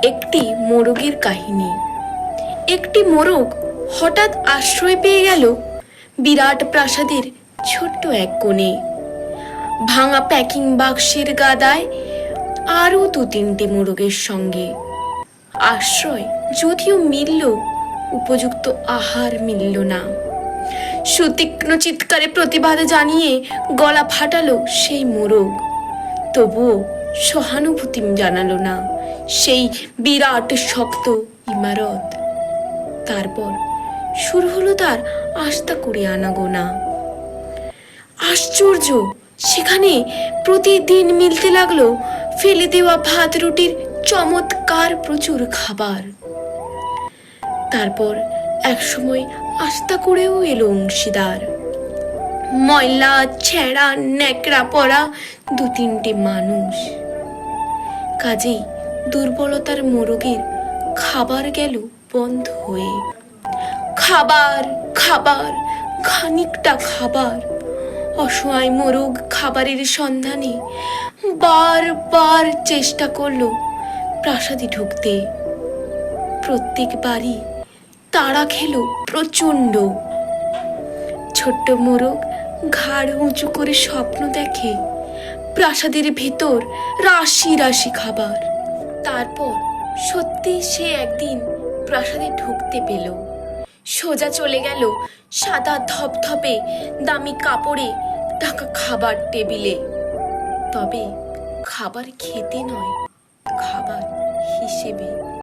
একটি মোরগের কাহিনী। একটি মোরগ হঠাৎ আশ্রয় পেয়ে গেল বিরাট প্রাসাদের ছোট্ট এক কোণে। ভাঙা প্যাকিং বাক্সের গাদায় আরও দু তিনটে মোরগের সঙ্গে। আশ্রয় যদিও মিলল, উপযুক্ত আহার মিলল না। সুতীক্ষ্ণ চিৎকারে প্রতিবাদ জানিয়ে গলা ফাটালো সেই মোরগ, তবুও সহানুভূতি জানালো না সেই বিরাট শক্ত ইমারত। তারপর শুরু হলো তার আস্থা করে আনাগোনা। আশ্চর্য, সেখানে প্রতিদিন মিলতে লাগলো ফেলে দেওয়া ভাত রুটির চমৎকার প্রচুর খাবার। তারপর একসময় আস্থা করেও এলো অংশীদার, ময়লা ছেঁড়া ন্যাকড়া পড়া দু তিনটে মানুষ। কাজেই দুর্বলতার মোরগের খাবার গেল বন্ধ হয়ে। খাবার খাবার, খানিকটা খাবার। অসহায় মোরগ খাবারের সন্ধানে বারবার চেষ্টা করলো প্রাসাদে ঢুকতে। প্রত্যেকবারই তাড়া খেলো প্রচণ্ড। ছোট্ট মোরগ ঘাড় উঁচু করে স্বপ্ন দেখে প্রাসাদের ভেতর রাশি রাশি খাবার। তারপর সত্যি সে একদিন প্রাসাদে ঢুকতে পেল। সোজা চলে গেল সাদা ধপধপে দামি কাপড়ে ঢাকা খাবার টেবিলে। তবে খাবার খেতে নয়, খাবার হিসেবে।